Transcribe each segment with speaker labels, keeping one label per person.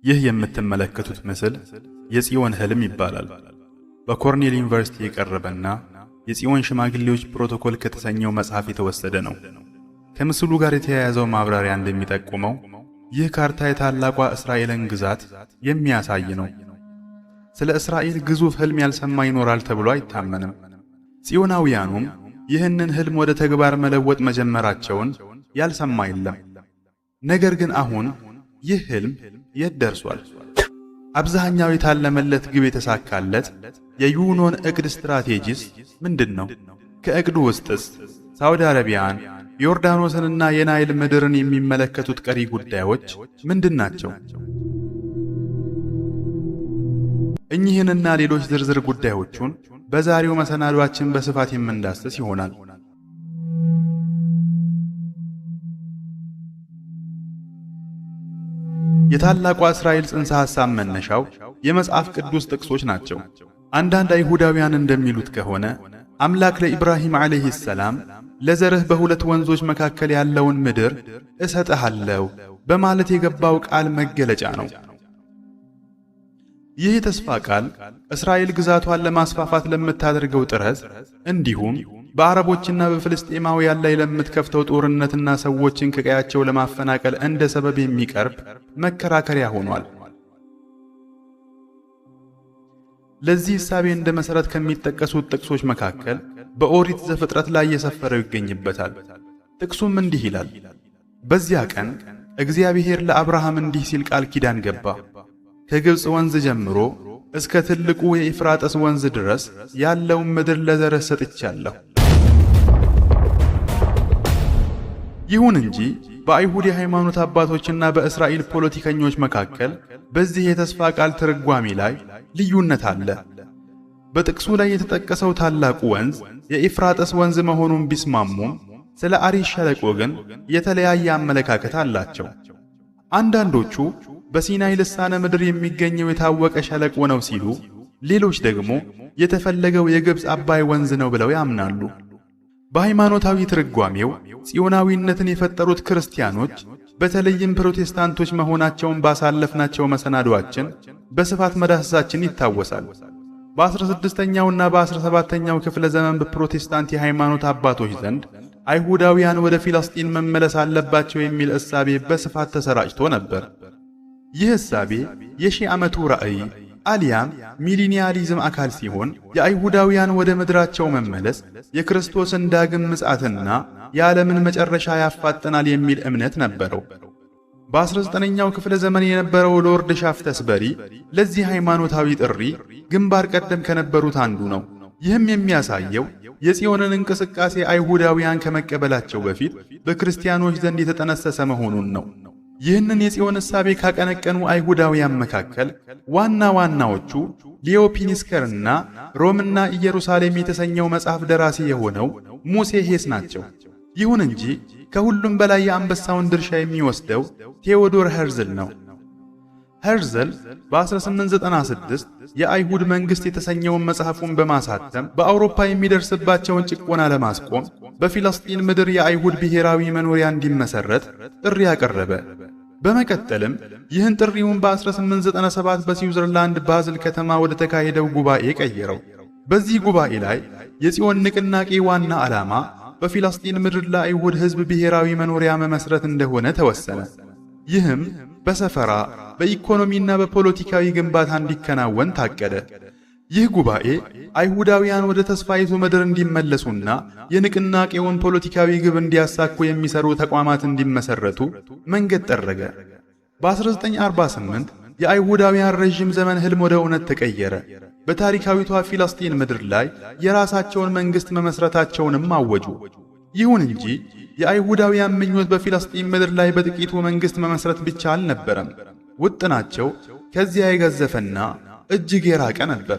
Speaker 1: ይህ የምትመለከቱት ምስል የጽዮን ህልም ይባላል። በኮርኔል ዩኒቨርሲቲ የቀረበና የጽዮን ሽማግሌዎች ፕሮቶኮል ከተሰኘው መጽሐፍ የተወሰደ ነው። ከምስሉ ጋር የተያያዘው ማብራሪያ እንደሚጠቁመው ይህ ካርታ የታላቋ እስራኤልን ግዛት የሚያሳይ ነው። ስለ እስራኤል ግዙፍ ህልም ያልሰማ ይኖራል ተብሎ አይታመንም። ጽዮናውያኑም ይህንን ህልም ወደ ተግባር መለወጥ መጀመራቸውን ያልሰማ የለም። ነገር ግን አሁን ይህ ህልም የት ደርሷል? አብዛኛው የታለመለት ግብ የተሳካለት የዩኖን እቅድ ስትራቴጂስ ምንድነው? ከእቅዱ ውስጥስ ሳውዲ አረቢያን፣ ዮርዳኖስንና የናይል ምድርን የሚመለከቱት ቀሪ ጉዳዮች ምንድናቸው? እኚህንና ሌሎች ዝርዝር ጉዳዮቹን በዛሬው መሰናዷችን በስፋት የምንዳስስ ይሆናል። የታላቋ እስራኤል ጽንሰ ሐሳብ መነሻው የመጽሐፍ ቅዱስ ጥቅሶች ናቸው። አንዳንድ አይሁዳውያን እንደሚሉት ከሆነ አምላክ ለኢብራሂም ዓለይሂ ሰላም ለዘርህ በሁለት ወንዞች መካከል ያለውን ምድር እሰጥሃለሁ በማለት የገባው ቃል መገለጫ ነው። ይህ የተስፋ ቃል እስራኤል ግዛቷን ለማስፋፋት ለምታደርገው ጥረት እንዲሁም በአረቦችና በፍልስጤማውያን ላይ ለምትከፍተው ጦርነትና ሰዎችን ከቀያቸው ለማፈናቀል እንደ ሰበብ የሚቀርብ መከራከሪያ ሆኗል። ለዚህ ሕሳቤ እንደ መሠረት ከሚጠቀሱት ጥቅሶች መካከል በኦሪት ዘፍጥረት ላይ የሰፈረው ይገኝበታል። ጥቅሱም እንዲህ ይላል፣ በዚያ ቀን እግዚአብሔር ለአብርሃም እንዲህ ሲል ቃል ኪዳን ገባ፣ ከግብፅ ወንዝ ጀምሮ እስከ ትልቁ የኤፍራጥስ ወንዝ ድረስ ያለውን ምድር ለዘርህ ሰጥቻለሁ። ይሁን እንጂ በአይሁድ የሃይማኖት አባቶችና በእስራኤል ፖለቲከኞች መካከል በዚህ የተስፋ ቃል ትርጓሜ ላይ ልዩነት አለ። በጥቅሱ ላይ የተጠቀሰው ታላቁ ወንዝ የኤፍራጥስ ወንዝ መሆኑን ቢስማሙም ስለ አሪሽ ሸለቆ ግን የተለያየ አመለካከት አላቸው። አንዳንዶቹ በሲናይ ልሳነ ምድር የሚገኘው የታወቀ ሸለቆ ነው ሲሉ፣ ሌሎች ደግሞ የተፈለገው የግብፅ አባይ ወንዝ ነው ብለው ያምናሉ። በሃይማኖታዊ ትርጓሜው ጽዮናዊነትን የፈጠሩት ክርስቲያኖች በተለይም ፕሮቴስታንቶች መሆናቸውን ባሳለፍናቸው መሰናዶአችን በስፋት መዳሰሳችን ይታወሳል። በ16ኛውና በ17ኛው ክፍለ ዘመን በፕሮቴስታንት የሃይማኖት አባቶች ዘንድ አይሁዳውያን ወደ ፊልስጤም መመለስ አለባቸው የሚል እሳቤ በስፋት ተሰራጭቶ ነበር። ይህ እሳቤ የሺህ ዓመቱ ራእይ አሊያም ሚሊኒያሊዝም አካል ሲሆን የአይሁዳውያን ወደ ምድራቸው መመለስ የክርስቶስን ዳግም ምጽአትና የዓለምን መጨረሻ ያፋጥናል የሚል እምነት ነበረው። በ19ኛው ክፍለ ዘመን የነበረው ሎርድ ሻፍተስበሪ ለዚህ ሃይማኖታዊ ጥሪ ግንባር ቀደም ከነበሩት አንዱ ነው። ይህም የሚያሳየው የጽዮንን እንቅስቃሴ አይሁዳውያን ከመቀበላቸው በፊት በክርስቲያኖች ዘንድ የተጠነሰሰ መሆኑን ነው። ይህንን የጽዮን እሳቤ ካቀነቀኑ አይሁዳውያን መካከል ዋና ዋናዎቹ ሊዮ ፒኒስከርና ሮምና ኢየሩሳሌም የተሰኘው መጽሐፍ ደራሲ የሆነው ሙሴ ሄስ ናቸው። ይሁን እንጂ ከሁሉም በላይ የአንበሳውን ድርሻ የሚወስደው ቴዎዶር ሄርዝል ነው። ሄርዝል በ1896 የአይሁድ መንግሥት የተሰኘውን መጽሐፉን በማሳተም በአውሮፓ የሚደርስባቸውን ጭቆና ለማስቆም በፊልስጤን ምድር የአይሁድ ብሔራዊ መኖሪያ እንዲመሰረት ጥሪ ያቀረበ። በመቀጠልም ይህን ጥሪውን በ1897 በስዊዘርላንድ ባዝል ከተማ ወደ ተካሄደው ጉባኤ ቀየረው። በዚህ ጉባኤ ላይ የጽዮን ንቅናቄ ዋና ዓላማ በፊልስጤን ምድር ለአይሁድ ሕዝብ ብሔራዊ መኖሪያ መመስረት እንደሆነ ተወሰነ። ይህም በሰፈራ በኢኮኖሚና በፖለቲካዊ ግንባታ እንዲከናወን ታቀደ። ይህ ጉባኤ አይሁዳውያን ወደ ተስፋይቱ ምድር እንዲመለሱና የንቅናቄውን ፖለቲካዊ ግብ እንዲያሳኩ የሚሰሩ ተቋማት እንዲመሰረቱ መንገድ ጠረገ። በ1948 የአይሁዳውያን ረዥም ዘመን ህልም ወደ እውነት ተቀየረ። በታሪካዊቷ ፊልስጤን ምድር ላይ የራሳቸውን መንግሥት መመስረታቸውንም አወጁ። ይሁን እንጂ የአይሁዳውያን ምኞት በፊልስጤን ምድር ላይ በጥቂቱ መንግሥት መመስረት ብቻ አልነበረም። ውጥናቸው ከዚያ የገዘፈና እጅግ የራቀ ነበር።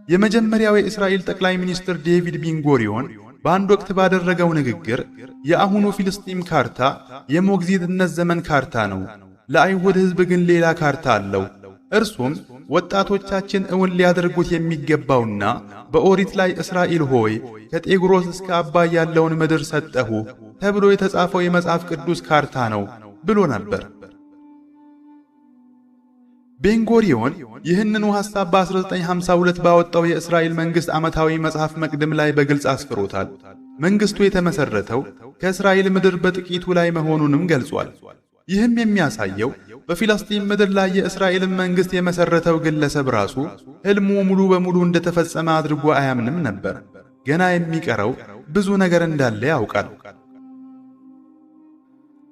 Speaker 1: የመጀመሪያው የእስራኤል ጠቅላይ ሚኒስትር ዴቪድ ቤንጎሪዮን በአንድ ወቅት ባደረገው ንግግር የአሁኑ ፊልስጤም ካርታ የሞግዚትነት ዘመን ካርታ ነው፣ ለአይሁድ ሕዝብ ግን ሌላ ካርታ አለው፣ እርሱም ወጣቶቻችን እውን ሊያደርጉት የሚገባውና በኦሪት ላይ እስራኤል ሆይ ከጤግሮስ እስከ አባይ ያለውን ምድር ሰጠሁ ተብሎ የተጻፈው የመጽሐፍ ቅዱስ ካርታ ነው ብሎ ነበር። ቤንጎሪዮን ይህንኑ ሐሳብ በ1952 ባወጣው የእስራኤል መንግሥት ዓመታዊ መጽሐፍ መቅድም ላይ በግልጽ አስፍሮታል። መንግሥቱ የተመሠረተው ከእስራኤል ምድር በጥቂቱ ላይ መሆኑንም ገልጿል። ይህም የሚያሳየው በፊልስጤም ምድር ላይ የእስራኤልን መንግሥት የመሠረተው ግለሰብ ራሱ ሕልሙ ሙሉ በሙሉ እንደተፈጸመ አድርጎ አያምንም ነበር። ገና የሚቀረው ብዙ ነገር እንዳለ ያውቃል።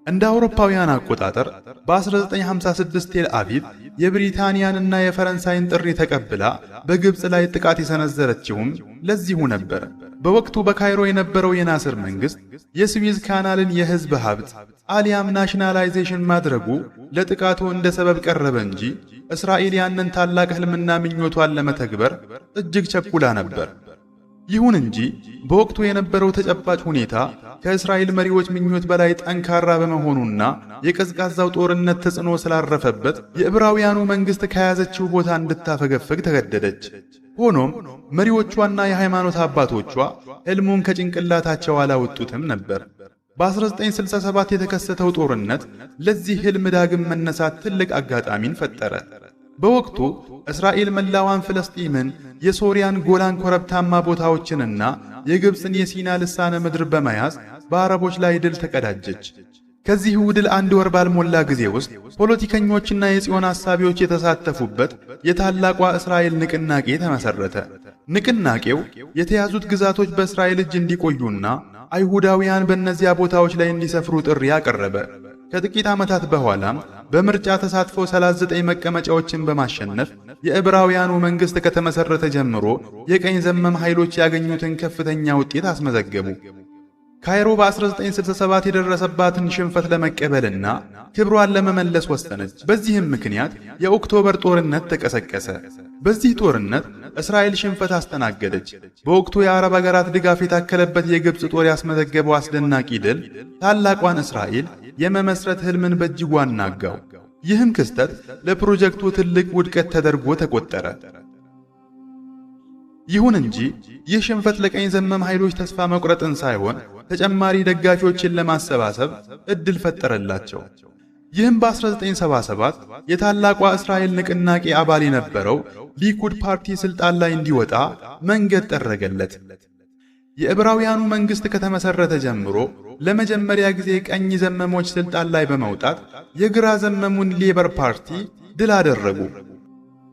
Speaker 1: እንደ አውሮፓውያን አቆጣጠር በ1956 ቴል አቪቭ የብሪታንያንና የፈረንሳይን ጥሪ ተቀብላ በግብፅ ላይ ጥቃት የሰነዘረችውም ለዚሁ ነበር። በወቅቱ በካይሮ የነበረው የናስር መንግሥት የስዊዝ ካናልን የሕዝብ ሀብት አሊያም ናሽናላይዜሽን ማድረጉ ለጥቃቱ እንደ ሰበብ ቀረበ እንጂ እስራኤል ያንን ታላቅ ሕልምና ምኞቷን ለመተግበር እጅግ ቸኩላ ነበር። ይሁን እንጂ በወቅቱ የነበረው ተጨባጭ ሁኔታ ከእስራኤል መሪዎች ምኞት በላይ ጠንካራ በመሆኑና የቀዝቃዛው ጦርነት ተጽዕኖ ስላረፈበት የዕብራውያኑ መንግሥት ከያዘችው ቦታ እንድታፈገፍግ ተገደደች። ሆኖም መሪዎቿና የሃይማኖት አባቶቿ ሕልሙን ከጭንቅላታቸው አላወጡትም ነበር። በ1967 የተከሰተው ጦርነት ለዚህ ሕልም ዳግም መነሳት ትልቅ አጋጣሚን ፈጠረ። በወቅቱ እስራኤል መላዋን ፍልስጤምን፣ የሶሪያን ጎላን ኮረብታማ ቦታዎችንና የግብፅን የሲና ልሳነ ምድር በመያዝ በአረቦች ላይ ድል ተቀዳጀች። ከዚህ ድል አንድ ወር ባልሞላ ጊዜ ውስጥ ፖለቲከኞችና የጽዮን አሳቢዎች የተሳተፉበት የታላቋ እስራኤል ንቅናቄ ተመሰረተ። ንቅናቄው የተያዙት ግዛቶች በእስራኤል እጅ እንዲቆዩና አይሁዳውያን በእነዚያ ቦታዎች ላይ እንዲሰፍሩ ጥሪ አቀረበ። ከጥቂት ዓመታት በኋላም በምርጫ ተሳትፎ 39 መቀመጫዎችን በማሸነፍ የዕብራውያኑ መንግሥት ከተመሰረተ ጀምሮ የቀኝ ዘመም ኃይሎች ያገኙትን ከፍተኛ ውጤት አስመዘገቡ። ካይሮ በ1967 የደረሰባትን ሽንፈት ለመቀበልና ክብሯን ለመመለስ ወሰነች። በዚህም ምክንያት የኦክቶበር ጦርነት ተቀሰቀሰ። በዚህ ጦርነት እስራኤል ሽንፈት አስተናገደች። በወቅቱ የአረብ አገራት ድጋፍ የታከለበት የግብፅ ጦር ያስመዘገበው አስደናቂ ድል ታላቋን እስራኤል የመመስረት ሕልምን በእጅጉ አናጋው። ይህም ክስተት ለፕሮጀክቱ ትልቅ ውድቀት ተደርጎ ተቆጠረ። ይሁን እንጂ ይህ ሽንፈት ለቀኝ ዘመም ኃይሎች ተስፋ መቁረጥን ሳይሆን ተጨማሪ ደጋፊዎችን ለማሰባሰብ እድል ፈጠረላቸው። ይህም በ1977 የታላቋ እስራኤል ንቅናቄ አባል የነበረው ሊኩድ ፓርቲ ስልጣን ላይ እንዲወጣ መንገድ ጠረገለት። የዕብራውያኑ መንግሥት ከተመሰረተ ጀምሮ ለመጀመሪያ ጊዜ ቀኝ ዘመሞች ስልጣን ላይ በመውጣት የግራ ዘመሙን ሌበር ፓርቲ ድል አደረጉ።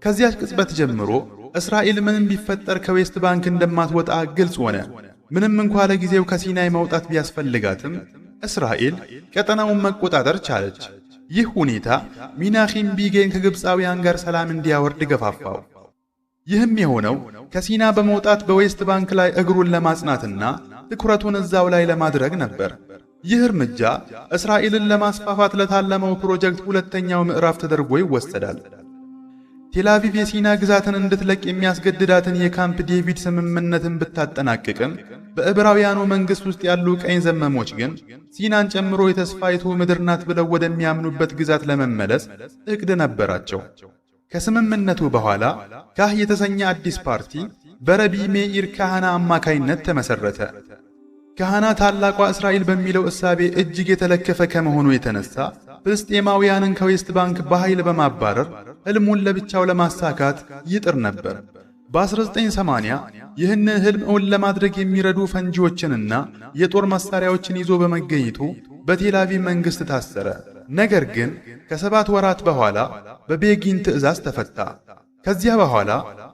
Speaker 1: ከዚያች ቅጽበት ጀምሮ እስራኤል ምንም ቢፈጠር ከዌስት ባንክ እንደማትወጣ ግልጽ ሆነ። ምንም እንኳ ለጊዜው ከሲናይ መውጣት ቢያስፈልጋትም እስራኤል ቀጠናውን መቆጣጠር ቻለች። ይህ ሁኔታ ሚናኺም ቢጌን ከግብፃውያን ጋር ሰላም እንዲያወርድ ገፋፋው። ይህም የሆነው ከሲና በመውጣት በዌስት ባንክ ላይ እግሩን ለማጽናትና ትኩረቱን እዛው ላይ ለማድረግ ነበር። ይህ እርምጃ እስራኤልን ለማስፋፋት ለታለመው ፕሮጀክት ሁለተኛው ምዕራፍ ተደርጎ ይወሰዳል። ቴልአቪቭ የሲና ግዛትን እንድትለቅ የሚያስገድዳትን የካምፕ ዴቪድ ስምምነትን ብታጠናቅቅም በዕብራውያኑ መንግሥት ውስጥ ያሉ ቀኝ ዘመሞች ግን ሲናን ጨምሮ የተስፋይቱ ምድር ናት ብለው ወደሚያምኑበት ግዛት ለመመለስ እቅድ ነበራቸው። ከስምምነቱ በኋላ ካህ የተሰኘ አዲስ ፓርቲ በረቢ ሜኢር ካህና አማካይነት ተመሰረተ። ካህና ታላቋ እስራኤል በሚለው እሳቤ እጅግ የተለከፈ ከመሆኑ የተነሳ ፍልስጤማውያንን ከዌስት ባንክ በኃይል በማባረር ሕልሙን ለብቻው ለማሳካት ይጥር ነበር። በ1980 ይህንን ሕልም እውን ለማድረግ የሚረዱ ፈንጂዎችንና የጦር መሳሪያዎችን ይዞ በመገኘቱ በቴልአቪቭ መንግሥት ታሰረ። ነገር ግን ከ7 ወራት በኋላ በቤጊን ትዕዛዝ ተፈታ። ከዚያ በኋላ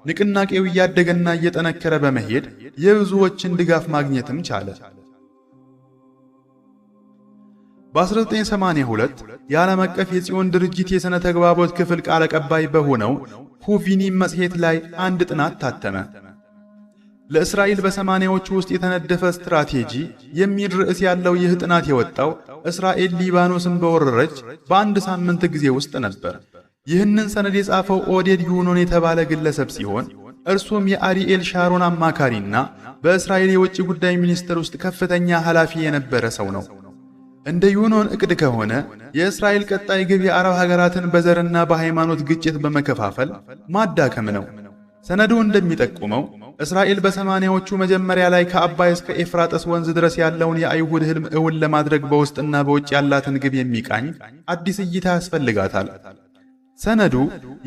Speaker 1: ንቅናቄው እያደገና እየጠነከረ በመሄድ የብዙዎችን ድጋፍ ማግኘትም ቻለ። በ1982 የዓለም አቀፍ የጽዮን ድርጅት የሥነ ተግባቦት ክፍል ቃል አቀባይ በሆነው ሁቪኒም መጽሔት ላይ አንድ ጥናት ታተመ። ለእስራኤል በሰማንያዎቹ ውስጥ የተነደፈ ስትራቴጂ የሚል ርዕስ ያለው ይህ ጥናት የወጣው እስራኤል ሊባኖስን በወረረች በአንድ ሳምንት ጊዜ ውስጥ ነበር። ይህንን ሰነድ የጻፈው ኦዴድ ዩኖን የተባለ ግለሰብ ሲሆን እርሱም የአሪኤል ሻሮን አማካሪና በእስራኤል የውጭ ጉዳይ ሚኒስቴር ውስጥ ከፍተኛ ኃላፊ የነበረ ሰው ነው። እንደ ዩኖን እቅድ ከሆነ የእስራኤል ቀጣይ ግብ የአረብ ሀገራትን በዘርና በሃይማኖት ግጭት በመከፋፈል ማዳከም ነው። ሰነዱ እንደሚጠቁመው እስራኤል በሰማንያዎቹ መጀመሪያ ላይ ከአባይ እስከ ኤፍራጥስ ወንዝ ድረስ ያለውን የአይሁድ ሕልም እውን ለማድረግ በውስጥና በውጭ ያላትን ግብ የሚቃኝ አዲስ እይታ ያስፈልጋታል። ሰነዱ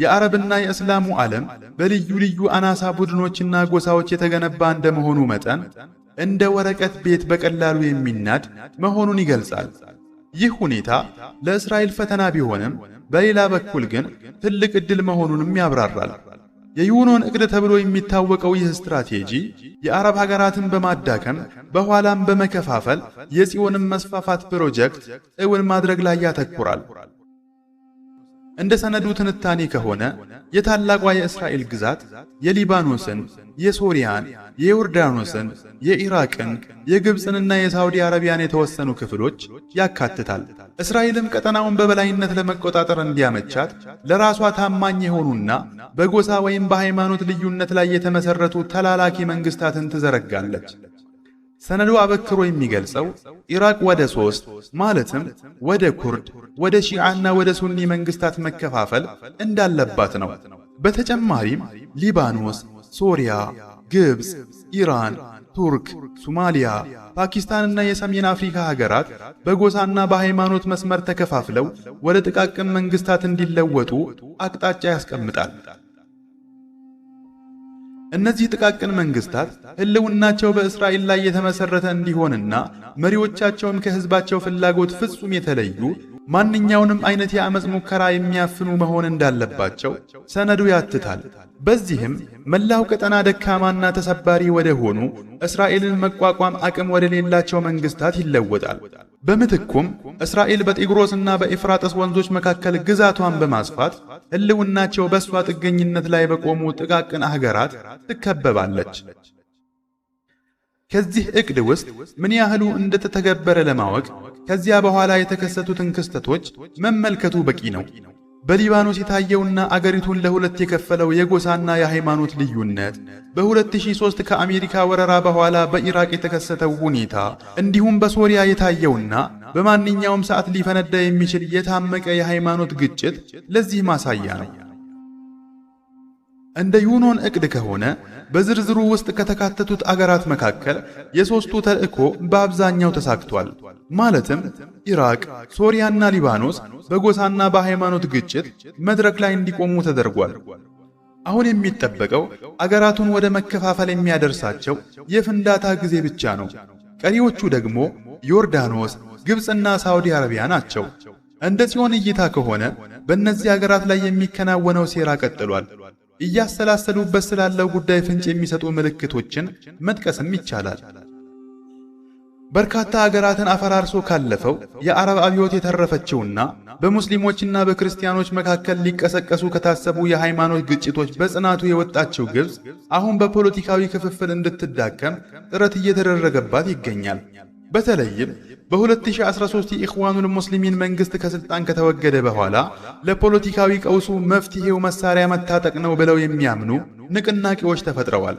Speaker 1: የአረብና የእስላሙ ዓለም በልዩ ልዩ አናሳ ቡድኖችና ጎሳዎች የተገነባ እንደመሆኑ መጠን እንደ ወረቀት ቤት በቀላሉ የሚናድ መሆኑን ይገልጻል። ይህ ሁኔታ ለእስራኤል ፈተና ቢሆንም በሌላ በኩል ግን ትልቅ ዕድል መሆኑንም ያብራራል። የዩኖን ዕቅድ ተብሎ የሚታወቀው ይህ ስትራቴጂ የአረብ ሀገራትን በማዳከም በኋላም በመከፋፈል የጽዮንን መስፋፋት ፕሮጀክት እውን ማድረግ ላይ ያተኩራል። እንደ ሰነዱ ትንታኔ ከሆነ የታላቋ የእስራኤል ግዛት የሊባኖስን፣ የሶሪያን፣ የዮርዳኖስን፣ የኢራቅን፣ የግብፅንና የሳውዲ አረቢያን የተወሰኑ ክፍሎች ያካትታል። እስራኤልም ቀጠናውን በበላይነት ለመቆጣጠር እንዲያመቻት ለራሷ ታማኝ የሆኑና በጎሳ ወይም በሃይማኖት ልዩነት ላይ የተመሰረቱ ተላላኪ መንግስታትን ትዘረጋለች። ሰነዱ አበክሮ የሚገልጸው ኢራቅ ወደ 3 ማለትም ወደ ኩርድ፣ ወደ ሺዓና ወደ ሱኒ መንግስታት መከፋፈል እንዳለባት ነው። በተጨማሪም ሊባኖስ፣ ሶሪያ፣ ግብፅ፣ ኢራን፣ ቱርክ፣ ሶማሊያ፣ ፓኪስታንና የሰሜን አፍሪካ ሀገራት በጎሳና በሃይማኖት መስመር ተከፋፍለው ወደ ጥቃቅን መንግስታት እንዲለወጡ አቅጣጫ ያስቀምጣል። እነዚህ ጥቃቅን መንግስታት ህልውናቸው በእስራኤል ላይ የተመሰረተ እንዲሆንና መሪዎቻቸውም ከህዝባቸው ፍላጎት ፍጹም የተለዩ ማንኛውንም አይነት የአመጽ ሙከራ የሚያፍኑ መሆን እንዳለባቸው ሰነዱ ያትታል። በዚህም መላው ቀጠና ደካማና ተሰባሪ ወደ ሆኑ እስራኤልን መቋቋም አቅም ወደ ሌላቸው መንግስታት ይለወጣል። በምትኩም እስራኤል በጢግሮስና በኤፍራጥስ ወንዞች መካከል ግዛቷን በማስፋት ህልውናቸው በሷ ጥገኝነት ላይ በቆሙ ጥቃቅን አህጉራት ትከበባለች። ከዚህ ዕቅድ ውስጥ ምን ያህሉ እንደተተገበረ ለማወቅ ከዚያ በኋላ የተከሰቱትን ክስተቶች መመልከቱ በቂ ነው። በሊባኖስ የታየውና አገሪቱን ለሁለት የከፈለው የጎሳና የሃይማኖት ልዩነት፣ በ2003 ከአሜሪካ ወረራ በኋላ በኢራቅ የተከሰተው ሁኔታ፣ እንዲሁም በሶሪያ የታየውና በማንኛውም ሰዓት ሊፈነዳ የሚችል የታመቀ የሃይማኖት ግጭት ለዚህ ማሳያ ነው። እንደ ዩኖን ዕቅድ ከሆነ በዝርዝሩ ውስጥ ከተካተቱት አገራት መካከል የሦስቱ ተልእኮ በአብዛኛው ተሳክቷል። ማለትም ኢራቅ፣ ሶሪያና ሊባኖስ በጎሳና በሃይማኖት ግጭት መድረክ ላይ እንዲቆሙ ተደርጓል። አሁን የሚጠበቀው አገራቱን ወደ መከፋፈል የሚያደርሳቸው የፍንዳታ ጊዜ ብቻ ነው። ቀሪዎቹ ደግሞ ዮርዳኖስ፣ ግብፅና ሳውዲ አረቢያ ናቸው። እንደ ጽዮን እይታ ከሆነ በእነዚህ አገራት ላይ የሚከናወነው ሴራ ቀጥሏል። እያሰላሰሉበት ስላለው ጉዳይ ፍንጭ የሚሰጡ ምልክቶችን መጥቀስም ይቻላል። በርካታ አገራትን አፈራርሶ ካለፈው የአረብ አብዮት የተረፈችውና በሙስሊሞችና በክርስቲያኖች መካከል ሊቀሰቀሱ ከታሰቡ የሃይማኖት ግጭቶች በጽናቱ የወጣችው ግብፅ አሁን በፖለቲካዊ ክፍፍል እንድትዳከም ጥረት እየተደረገባት ይገኛል። በተለይም በ2013 የኢኽዋኑል ሙስሊሚን መንግስት ከስልጣን ከተወገደ በኋላ ለፖለቲካዊ ቀውሱ መፍትሄው መሳሪያ መታጠቅ ነው ብለው የሚያምኑ ንቅናቄዎች ተፈጥረዋል።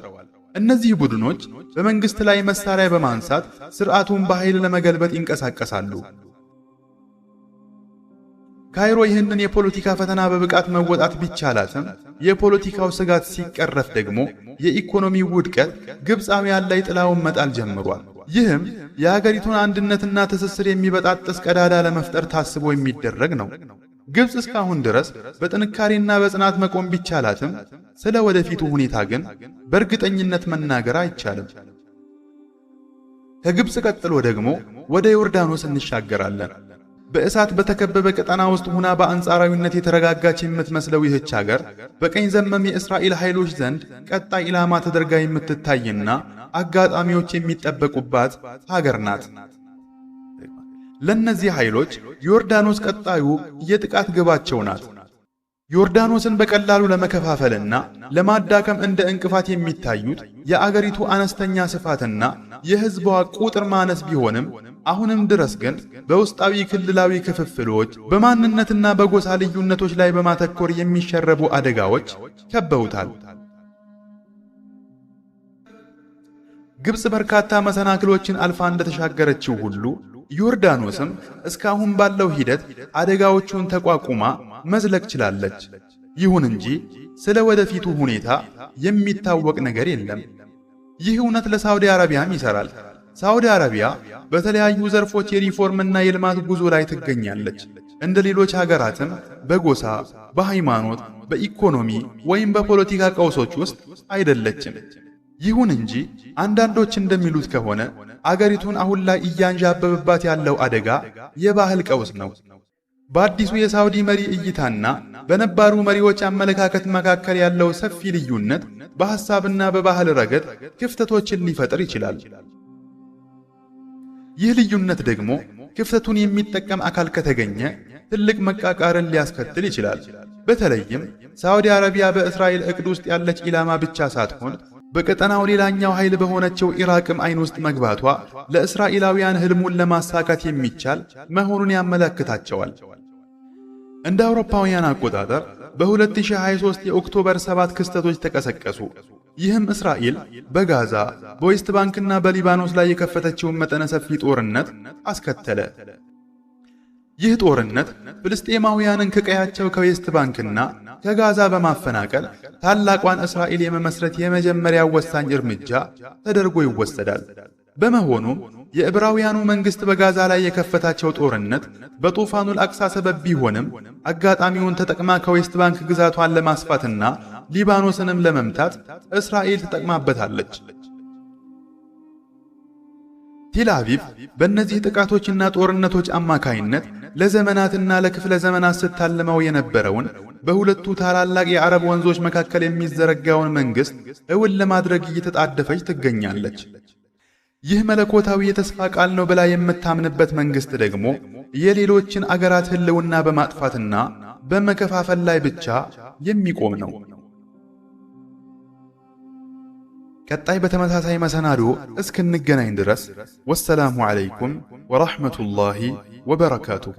Speaker 1: እነዚህ ቡድኖች በመንግስት ላይ መሳሪያ በማንሳት ስርዓቱን በኃይል ለመገልበጥ ይንቀሳቀሳሉ። ካይሮ ይህንን የፖለቲካ ፈተና በብቃት መወጣት ቢቻላትም የፖለቲካው ስጋት ሲቀረፍ ደግሞ የኢኮኖሚ ውድቀት ግብፃውያን ላይ ጥላውን መጣል ጀምሯል። ይህም የሀገሪቱን አንድነትና ትስስር የሚበጣጥስ ቀዳዳ ለመፍጠር ታስቦ የሚደረግ ነው። ግብፅ እስካሁን ድረስ በጥንካሬና በጽናት መቆም ቢቻላትም ስለ ወደፊቱ ሁኔታ ግን በእርግጠኝነት መናገር አይቻልም። ከግብፅ ቀጥሎ ደግሞ ወደ ዮርዳኖስ እንሻገራለን። በእሳት በተከበበ ቀጠና ውስጥ ሆና በአንጻራዊነት የተረጋጋች የምትመስለው ይህች ሀገር በቀኝ ዘመም የእስራኤል ኃይሎች ዘንድ ቀጣይ ኢላማ ተደርጋ የምትታይና አጋጣሚዎች የሚጠበቁባት ሀገር ናት። ለነዚህ ኃይሎች ዮርዳኖስ ቀጣዩ የጥቃት ግባቸው ናት። ዮርዳኖስን በቀላሉ ለመከፋፈልና ለማዳከም እንደ እንቅፋት የሚታዩት የአገሪቱ አነስተኛ ስፋትና የሕዝቧ ቁጥር ማነስ ቢሆንም አሁንም ድረስ ግን በውስጣዊ ክልላዊ ክፍፍሎች፣ በማንነትና በጎሳ ልዩነቶች ላይ በማተኮር የሚሸረቡ አደጋዎች ከበውታል። ግብፅ በርካታ መሰናክሎችን አልፋ እንደተሻገረችው ሁሉ ዮርዳኖስም እስካሁን ባለው ሂደት አደጋዎቹን ተቋቁማ መዝለቅ ችላለች። ይሁን እንጂ ስለ ወደፊቱ ሁኔታ የሚታወቅ ነገር የለም። ይህ እውነት ለሳውዲ አረቢያም ይሰራል። ሳውዲ አረቢያ በተለያዩ ዘርፎች የሪፎርምና የልማት ጉዞ ላይ ትገኛለች። እንደ ሌሎች ሀገራትም በጎሳ፣ በሃይማኖት፣ በኢኮኖሚ ወይም በፖለቲካ ቀውሶች ውስጥ አይደለችም። ይሁን እንጂ አንዳንዶች እንደሚሉት ከሆነ አገሪቱን አሁን ላይ እያንዣበበባት ያለው አደጋ የባህል ቀውስ ነው። በአዲሱ የሳውዲ መሪ እይታና በነባሩ መሪዎች አመለካከት መካከል ያለው ሰፊ ልዩነት በሐሳብና በባህል ረገድ ክፍተቶችን ሊፈጥር ይችላል። ይህ ልዩነት ደግሞ ክፍተቱን የሚጠቀም አካል ከተገኘ ትልቅ መቃቃርን ሊያስከትል ይችላል። በተለይም ሳዑዲ አረቢያ በእስራኤል ዕቅድ ውስጥ ያለች ኢላማ ብቻ ሳትሆን በቀጠናው ሌላኛው ኃይል በሆነችው ኢራቅም አይን ውስጥ መግባቷ ለእስራኤላውያን ህልሙን ለማሳካት የሚቻል መሆኑን ያመለክታቸዋል። እንደ አውሮፓውያን አቆጣጠር በ2023 የኦክቶበር 7 ክስተቶች ተቀሰቀሱ። ይህም እስራኤል በጋዛ በዌስት ባንክና በሊባኖስ ላይ የከፈተችውን መጠነ ሰፊ ጦርነት አስከተለ። ይህ ጦርነት ፍልስጤማውያንን ከቀያቸው ከዌስት ባንክና ከጋዛ በማፈናቀል ታላቋን እስራኤል የመመስረት የመጀመሪያው ወሳኝ እርምጃ ተደርጎ ይወሰዳል። በመሆኑም የዕብራውያኑ መንግስት በጋዛ ላይ የከፈታቸው ጦርነት በጡፋኑል አቅሳ ሰበብ ቢሆንም አጋጣሚውን ተጠቅማ ከዌስት ባንክ ግዛቷን ለማስፋትና ሊባኖስንም ለመምታት እስራኤል ተጠቅማበታለች። ቴል አቪቭ በእነዚህ ጥቃቶችና ጦርነቶች አማካይነት ለዘመናትና ለክፍለ ዘመናት ስታልመው የነበረውን በሁለቱ ታላላቅ የአረብ ወንዞች መካከል የሚዘረጋውን መንግስት እውን ለማድረግ እየተጣደፈች ትገኛለች። ይህ መለኮታዊ የተስፋ ቃል ነው ብላ የምታምንበት መንግስት ደግሞ የሌሎችን አገራት ህልውና በማጥፋትና በመከፋፈል ላይ ብቻ የሚቆም ነው። ቀጣይ በተመሳሳይ መሰናዶ እስክንገናኝ ድረስ ወሰላሙ ዐለይኩም ወራህመቱላሂ ወበረካቱሁ።